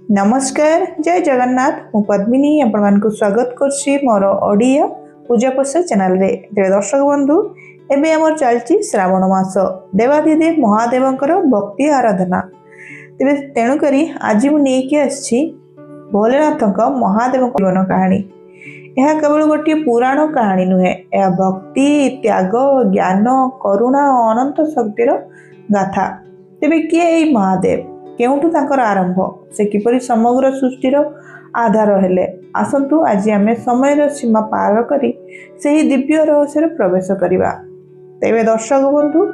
नमस्कार जय जगन्नाथ मु पद्मिनी आपण स्वागत करछि मोर ऑडियो पूजा प्रसाद चैनल रे। दर्शक बंधु एबे हमर चलछि श्रावण मास देवाधिदेव महादेवंकर भक्ति आराधना तेबे तेणु करी आज मु नेकी आछि भोलेनाथक महादेव जीवन कहानी। यह केवल गोटे पुराण कहानी नुहे, यह भक्ति त्याग ज्ञान करुणा और अनंत शक्तिर गाथा। तेबे किए एई महादेव, केउठु तांकर आरंभ, से किपरि समग्र सृष्टिर आधार हेले, आसंतु आज आमे समय सीमा पार करी सेही दिव्य रहस्य प्रवेश करिबा। तेबे दर्शक बंधु,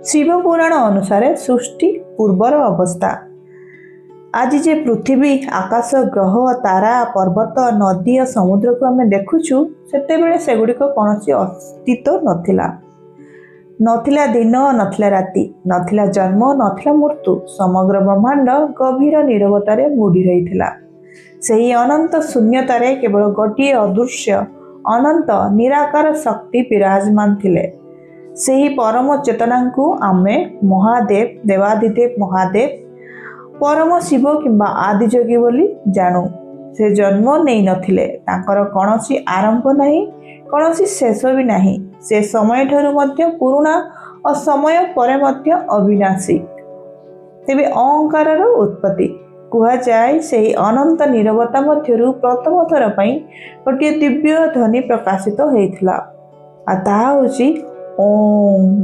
शिव पुराण अनुसार सृष्टि पूर्वर अवस्था। आज जे पृथ्वी आकाश ग्रह तारा पर्वत नदी और समुद्र को आमे देखुछु, सेतेबेले सेगुड़िक कौनसी अस्तित्व नथिला दिन नथिला राति, नथिला जन्म नथिला मृत्यु। समग्र ब्रह्मांड गभीर नीरवतारे बुड़ी रहिथिला। सेही अनंत शून्यतारे केवल गोटिए अदृश्य अनंत निराकार शक्ति विराजमान थिले। सेही परम चेतना को आमे महादेव देवाधिदेव महादेव परम शिव किंबा आदियोगी बोली जानू। से जन्म नहीं नथिले, तांकर कौनसी आरंभ नहीं, कौनसी शेष भी नहीं। से समय ठारू मध्य पुरुणा और समय परे मध्य अविनाशी। तेबे अहंकार उत्पत्ति कुहा जाए सेही अनंत नीरवता मध्यरु प्रथम थर पई गोटे दिव्य ध्वनि प्रकाशित होइथिला, आ ताहा होची ओम।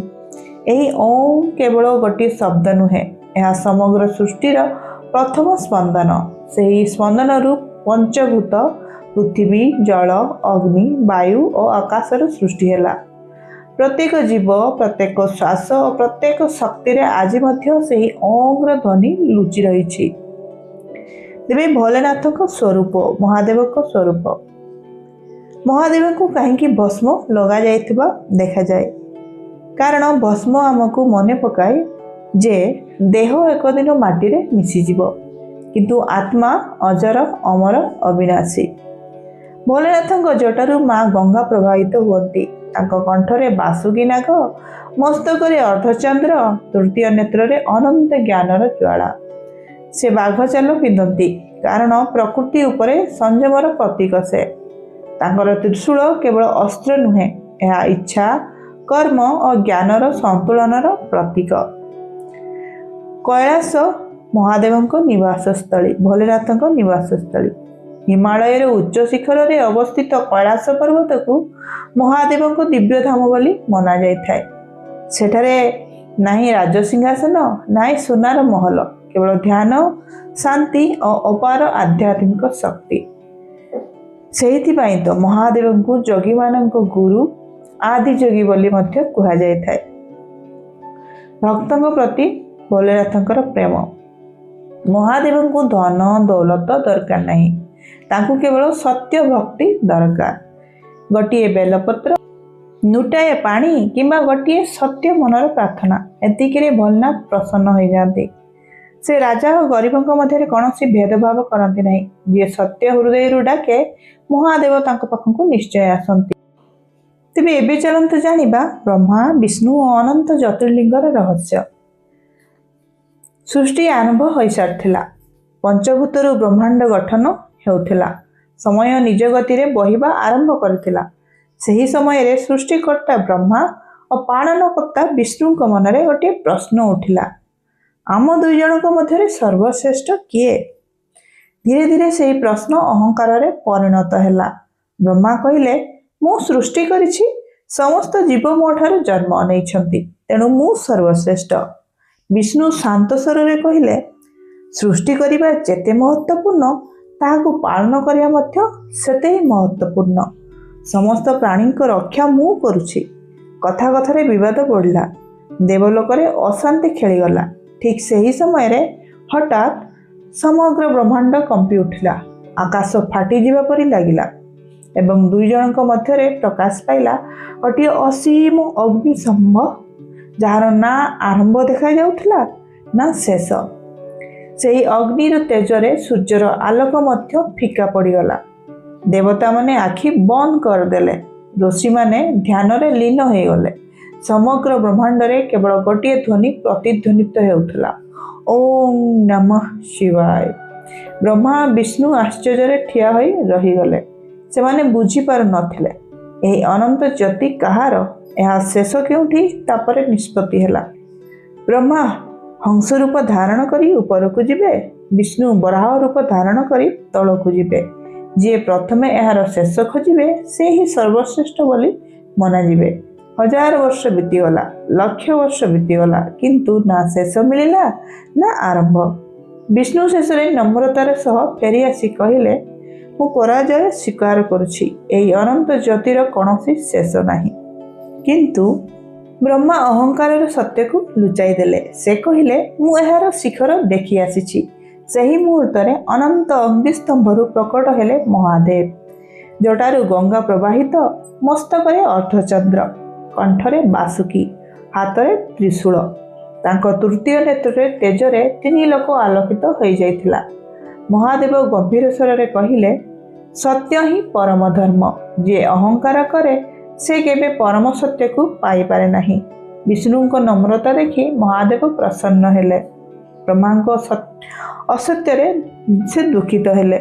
एही ओम केवल गोटे शब्द नुहे, यह समग्र सृष्टिर प्रथम स्पंदन। सेही स्पंदन रु पंचभूत पृथ्वी जल अग्नि वायु और आकाशर सृष्टि हैला। प्रत्येक जीव प्रत्येक श्वास और प्रत्येक शक्ति रे आज मध्य सेही ओंग्र ध्वनि लुचि रही। तेबे भोलेनाथ को स्वरूप, महादेव को स्वरूप। महादेव को कहीं भस्म लगा जाइथिबा देखा जाए, कारण भस्म आमको मने पकाए जे देह एक दिन माटी रे मिसी जीवो, किंतु आत्मा अजर अमर अविनाशी। भोलेनाथ जटारू माँ गंगा प्रभावित हुअन्ति। कंठरे बासुकी नाग, मस्तक अर्धचंद्र, तृतीय नेत्र रे अनंत ज्ञानर ज्वाला। से बाघ चाल पिंधती, कारण प्रकृति उपरे संयमर प्रतीक। से तांकर त्रिशूल केवल अस्त्र नुहे, यह इच्छा कर्म और ज्ञानर संतुलनर प्रतीक। कैलाश महादेव निवास स्थली, भोलेनाथ निवास स्थली। हिमालय उच्च शिखर रे अवस्थित कैलाश पर्वत को महादेव को दिव्य धाम बोली मना जाए। सेठारे नाही राजसिंहासन नाही सोनार महल, केवल ध्यान शांति और अपार आध्यात्मिक शक्ति। सेहिथिपाई तो महादेव को जोगी मानक गुरु आदि जोगी बोली मध्य कुहा जाय थाए। भक्तों प्रति भोलेनाथंकर प्रेम। महादेव को धन दौलत दरकार नहीं, ताकू केवल सत्य भक्ति दरकार। गोटे बेलपत्र, नुटाए पानी किंबा गोटे सत्य मनर प्रार्थना, एतिके भोलेनाथ प्रसन्न हो जाते। से राजा और गरीबों मध्य कौन सी भेदभाव करती नहीं। जी सत्य हृदय डाके महादेव तांको पाखक निश्चय आसती। तेबे एबे चलंतु जानिबा ब्रह्मा विष्णु और अनंत ज्योतिर्लिंगर रहस्य। सृष्टि आरंभ हो सारिथिला, पंचभूतरु ब्रह्मांड गठन हेउथिला। समय निज गति रे बहिबा आरंभ करथिला। सही समय रे सृष्टिकर्ता ब्रह्मा और पालनकर्ता विष्णु को मन रे गोटे प्रश्न उठिला, आम दुई जनक मध्य सर्वश्रेष्ठ किए? धीरे धीरे से प्रश्न अहंकार रे परिणत हैला। ब्रह्मा कहिले, मु सृष्टि करिछि, समस्त जीव मो ठारू जन्म नैछंती, तेणु मु सर्वश्रेष्ठ। विष्णु शांत स्वर रे कहिले, सृष्टि करिबा जेते महत्वपूर्ण, ताहाको पालन करिया मध्य सेते ही महत्वपूर्ण। समस्त प्राणी को रक्षा मु करुछि। कथा कथारे विवाद बढ़ला, देवलोक रे अशांति खेलीगला। ठीक सही समय रे हठात समग्र ब्रह्मांड कंपी उठिला, आकाश फाटी जीवा परि लागिला एवं दुई जनक मध्य प्रकाश पाइला गोटे असीम अग्निस्तंभ, जार ना आरंभ देखा जाउथिला ना शेष। सेही अग्निर तेजरे सूर्यर आलोक मध्य फीका पड़गला। देवता माने आखि बंद करदेले, ऋषि माने ध्यान रे लीन हो गले। समग्र ब्रह्मांड रे केवल गोटे ध्वनि प्रतिध्वनित हेउथला, ओम नमः शिवाय। ବ୍ରହ୍ମା ବିଷ୍ଣୁ ଆଶ୍ଚର୍ଯ୍ୟରେ ଠିଆ ହୋଇ ରହିଗଲେ। ସେମାନେ ବୁଝିପାରୁନଥିଲେ ଏହି ଅନନ୍ତ ଜ୍ୟୋତି କାହାର, ଏହା ଶେଷ କେଉଁଠି। ତାପରେ ନିଷ୍ପତ୍ତି ହେଲା। ବ୍ରହ୍ମା ହଂସ ରୂପ ଧାରଣ କରି ଉପରକୁ ଯିବେ, ବିଷ୍ଣୁ ବରାହ ରୂପ ଧାରଣ କରି ତଳକୁ ଯିବେ। ଯିଏ ପ୍ରଥମେ ଏହାର ଶେଷ ଖୋଜିବେ ସେ ହିଁ ସର୍ବଶ୍ରେଷ୍ଠ ବୋଲି ମନାଯିବେ। 1000 ବର୍ଷ ବିତିଗଲା, ଲକ୍ଷ ବର୍ଷ ବିତିଗଲା, କିନ୍ତୁ ନା ଶେଷ ମିଳିଲା ନା ଆରମ୍ଭ। ବିଷ୍ଣୁ ଶେଷରେ ନମ୍ରତାର ସହ ଫେରି ଆସି କହିଲେ, ମୁଁ ପରାଜୟ ସ୍ୱୀକାର କରୁଛି। ଏହି ଅନନ୍ତ ଜ୍ୟୋତିର କୌଣସି ଶେଷ ନାହିଁ। କିନ୍ତୁ ବ୍ରହ୍ମା ଅହଙ୍କାରର ସତ୍ୟକୁ ଲୁଚାଇ ଦେଲେ। ସେ କହିଲେ, ମୁଁ ଏହାର ଶିଖର ଦେଖି ଆସିଛି। ସେହି ମୁହୂର୍ତ୍ତରେ ଅନନ୍ତ ଅଗ୍ନିସ୍ତମ୍ଭରୁ ପ୍ରକଟ ହେଲେ ମହାଦେବ। ଜଟାରୁ ଗଙ୍ଗା ପ୍ରବାହିତ, ମସ୍ତକରେ ଅର୍ଦ୍ଧଚନ୍ଦ୍ର, କଣ୍ଠରେ ବାସୁକି, ହାତରେ ତ୍ରିଶୂଳ। ତାଙ୍କ ତୃତୀୟ ନେତ୍ରରେ ତେଜରେ 3 ଲୋକ ଆଲୋକିତ ହୋଇଯାଇଥିଲା। ମହାଦେବ ଗମ୍ଭୀର ସ୍ୱରରେ କହିଲେ, ସତ୍ୟ ହିଁ ପରମ ଧର୍ମ। ଯିଏ ଅହଙ୍କାର କରେ ସେ କେବେ ପରମ ସତ୍ୟକୁ ପାଇପାରେ ନାହିଁ। ବିଷ୍ଣୁଙ୍କ ନମ୍ରତା ଦେଖି ମହାଦେବ ପ୍ରସନ୍ନ ହେଲେ। ବ୍ରହ୍ମାଙ୍କ ଅସତ୍ୟରେ ସେ ଦୁଃଖିତ ହେଲେ।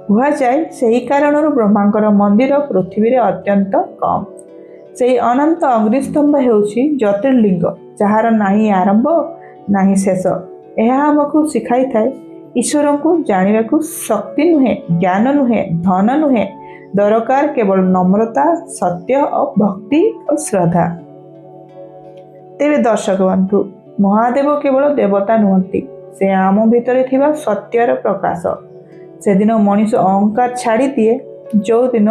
କୁହାଯାଏ ସେହି କାରଣରୁ ବ୍ରହ୍ମାଙ୍କର ମନ୍ଦିର ପୃଥିବୀରେ ଅତ୍ୟନ୍ତ କମ୍। ସେହି ଅନନ୍ତ ଅଗ୍ନିସ୍ତମ୍ଭ ହେଉଛି ଜ୍ୟୋତିର୍ଲିଙ୍ଗ, ଯାହାର ନାହିଁ ଆରମ୍ଭ ନାହିଁ ଶେଷ। ଏହା ଆମକୁ ଶିଖାଇଥାଏ, ଈଶ୍ୱରଙ୍କୁ ଜାଣିବାକୁ ଶକ୍ତି ନୁହେଁ, ଜ୍ଞାନ ନୁହେଁ, ଧନ ନୁହେଁ, ଦରକାର କେବଳ ନମ୍ରତା, ସତ୍ୟ ଓ ଭକ୍ତି ଓ ଶ୍ରଦ୍ଧା। ତେବେ ଦର୍ଶକ ବନ୍ଧୁ, ମହାଦେବ କେବଳ ଦେବତା ନୁହନ୍ତି, ସେ ଆମ ଭିତରେ ଥିବା ସତ୍ୟର ପ୍ରକାଶ। ସେଦିନ ମଣିଷ ଅହଙ୍କାର ଛାଡ଼ିଦିଏ, ଯେଉଁଦିନ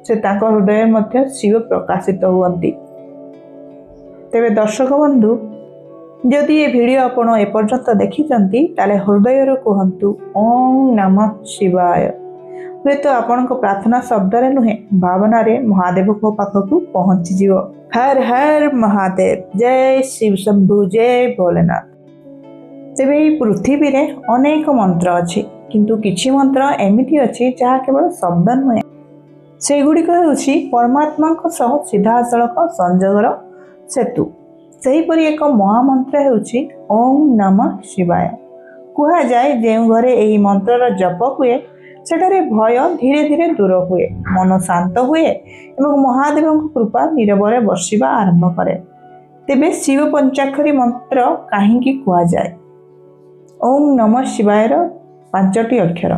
ସେ ତାଙ୍କ ହୃଦୟରେ ମଧ୍ୟ ଶିବ ପ୍ରକାଶିତ ହୁଅନ୍ତି। ତେବେ ଦର୍ଶକ ବନ୍ଧୁ, ଯଦି ଏ ଭିଡ଼ିଓ ଆପଣ ଏପର୍ଯ୍ୟନ୍ତ ଦେଖିଛନ୍ତି ତାହେଲେ ହୃଦୟରୁ କୁହନ୍ତୁ ଓମ୍ ନମଃ ଶିବାୟ। ହୁଏତ ଆପଣଙ୍କ ପ୍ରାର୍ଥନା ଶବ୍ଦରେ ନୁହେଁ, ଭାବନାରେ ମହାଦେବଙ୍କ ପାଖକୁ ପହଞ୍ଚିଯିବ। ହର ହର ମହାଦେବ, ଜୟ ଶିବ ଶମ୍ଭୁ, ଜୟ ଭୋଲେନାଥ। ତେବେ ଏହି ପୃଥିବୀରେ ଅନେକ ମନ୍ତ୍ର ଅଛି, କିନ୍ତୁ କିଛି ମନ୍ତ୍ର ଏମିତି ଅଛି ଯାହା କେବଳ ଶବ୍ଦ ନୁହେଁ, ସେଗୁଡ଼ିକ ହେଉଛି ପରମାତ୍ମାଙ୍କ ସହ ସିଧାସଳଖ ସଂଯୋଗର ସେତୁ। ସେହିପରି ଏକ ମହାମନ୍ତ୍ର ହେଉଛି ଓମ୍ ନମଃ ଶିବାୟ। କୁହାଯାଏ, ଯେଉଁ ଘରେ ଏହି ମନ୍ତ୍ରର ଜପ ହୁଏ ସେଠାରେ ଭୟ ଧୀରେ ଧୀରେ ଦୂର ହୁଏ, ମନ ଶାନ୍ତ ହୁଏ ଏବଂ ମହାଦେବଙ୍କ କୃପା ନିରବରେ ବର୍ଷିବା ଆରମ୍ଭ କରେ। ତେବେ ଶିବ ପଞ୍ଚାକ୍ଷରୀ ମନ୍ତ୍ର କାହିଁକି କୁହାଯାଏ? ଓମ୍ ନମଃ ଶିବାୟର 5ଟି ଅକ୍ଷର।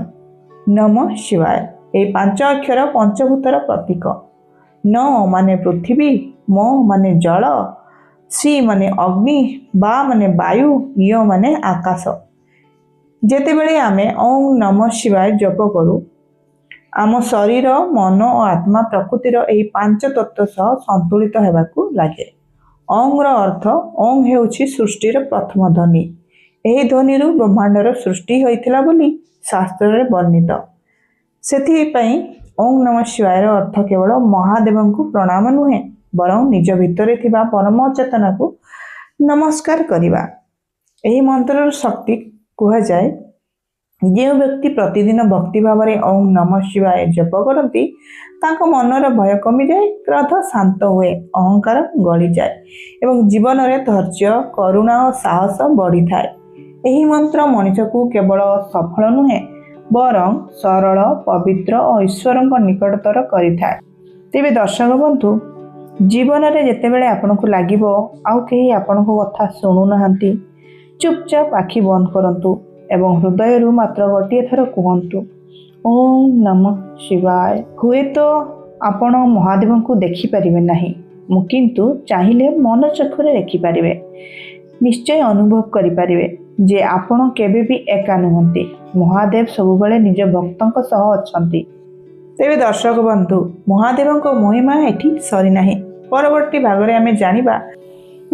ନମଃ ଶିବାୟ, ଏହି 5 ଅକ୍ଷର ପଞ୍ଚଭୂତର ପ୍ରତୀକ। ନ ମାନେ ପୃଥିବୀ, ମ ମାନେ ଜଳ, ସି ମାନେ ଅଗ୍ନି, ବା ମାନେ ବାୟୁ, ୟ ମାନେ ଆକାଶ। ଯେତେବେଳେ ଆମେ ଓମ୍ ନମଃ ଶିବାୟ ଜପ କରୁ, ଆମ ଶରୀର, ମନ ଓ ଆତ୍ମା ପ୍ରକୃତିର ଏହି 5 ତତ୍ତ୍ୱ ସହ ସନ୍ତୁଳିତ ହେବାକୁ ଲାଗେ। ଓଂର ଅର୍ଥ, ଓଂ ହେଉଛି ସୃଷ୍ଟିର ପ୍ରଥମ ଧ୍ୱନି। ଏହି ଧ୍ୱନିରୁ ବ୍ରହ୍ମାଣ୍ଡର ସୃଷ୍ଟି ହୋଇଥିଲା ବୋଲି ଶାସ୍ତ୍ରରେ ବର୍ଣ୍ଣିତ। ସେଥିପାଇଁ ଓଂ ନମଃ ଶିବାୟର ଅର୍ଥ କେବଳ ମହାଦେବଙ୍କୁ ପ୍ରଣାମ ନୁହେଁ, ବରଂ ନିଜ ଭିତରେ ଥିବା ପରମ ଚେତନାକୁ ନମସ୍କାର କରିବା। ଏହି ମନ୍ତ୍ରର ଶକ୍ତି କୁହାଯାଏ, ଯେଉଁ ବ୍ୟକ୍ତି ପ୍ରତିଦିନ ଭକ୍ତି ଭାବରେ ଓଂ ନମଃ ଶିବାୟ ଜପ କରନ୍ତି ତାଙ୍କ ମନର ଭୟ କମିଯାଏ, କ୍ରୋଧ ଶାନ୍ତ ହୁଏ, ଅହଙ୍କାର ଗଳିଯାଏ ଏବଂ ଜୀବନରେ ଧୈର୍ଯ୍ୟ, କରୁଣା ଓ ସାହସ ବଢ଼ିଥାଏ। ଏହି ମନ୍ତ୍ର ମଣିଷକୁ କେବଳ ସଫଳ ନୁହେଁ, ବରଂ ସରଳ, ପବିତ୍ର ଓ ଈଶ୍ୱରଙ୍କ ନିକଟତର କରିଥାଏ। ତେବେ ଦର୍ଶକ ବନ୍ଧୁ, ଜୀବନରେ ଯେତେବେଳେ ଆପଣଙ୍କୁ ଲାଗିବ ଆଉ କେହି ଆପଣଙ୍କ କଥା ଶୁଣୁନାହାନ୍ତି, ଚୁପଚାପ ଆଖି ବନ୍ଦ କରନ୍ତୁ ଏବଂ ହୃଦୟରୁ ମାତ୍ର ଗୋଟିଏ ଥର କୁହନ୍ତୁ ଓମ୍ ନମଃ ଶିବାୟ। ହୁଏତ ଆପଣ ମହାଦେବଙ୍କୁ ଦେଖିପାରିବେ ନାହିଁ, କିନ୍ତୁ ଚାହିଁଲେ ମନ ଚକ୍ଷୁରେ ଦେଖିପାରିବେ। ନିଶ୍ଚୟ ଅନୁଭବ କରିପାରିବେ ଯେ ଆପଣ କେବେ ବି ଏକା ନୁହନ୍ତି। ମହାଦେବ ସବୁବେଳେ ନିଜ ଭକ୍ତଙ୍କ ସହ ଅଛନ୍ତି। ତେବେ ଦର୍ଶକ ବନ୍ଧୁ, ମହାଦେବଙ୍କ ମହିମା ଏଠି ସରିନାହିଁ। ପରବର୍ତ୍ତୀ ଭାଗରେ ଆମେ ଜାଣିବା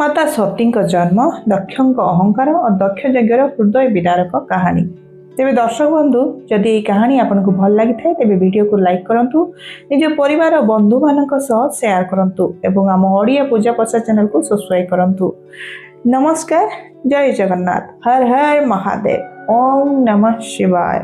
ମାତା ସତୀଙ୍କ ଜନ୍ମ, ଦକ୍ଷଙ୍କ ଅହଙ୍କାର ଓ ଦକ୍ଷ ଯଜ୍ଞର ହୃଦୟ ବିଦାରକ କାହାଣୀ। ତେବେ ଦର୍ଶକ ବନ୍ଧୁ, ଯଦି ଏହି କାହାଣୀ ଆପଣଙ୍କୁ ଭଲ ଲାଗିଥାଏ ତେବେ ଭିଡ଼ିଓକୁ ଲାଇକ୍ କରନ୍ତୁ, ନିଜ ପରିବାର ଓ ବନ୍ଧୁମାନଙ୍କ ସହ ସେୟାର କରନ୍ତୁ ଏବଂ ଆମ ଓଡ଼ିଆ ପୂଜା ପ୍ରସାଦ ଚ୍ୟାନେଲକୁ ସବସ୍କ୍ରାଇବ୍ କରନ୍ତୁ। ନମସ୍କାର, ଜୟ ଜଗନ୍ନାଥ, ହର ହର ମହାଦେବ, ଓମ୍ ନମଃ ଶିବାୟ।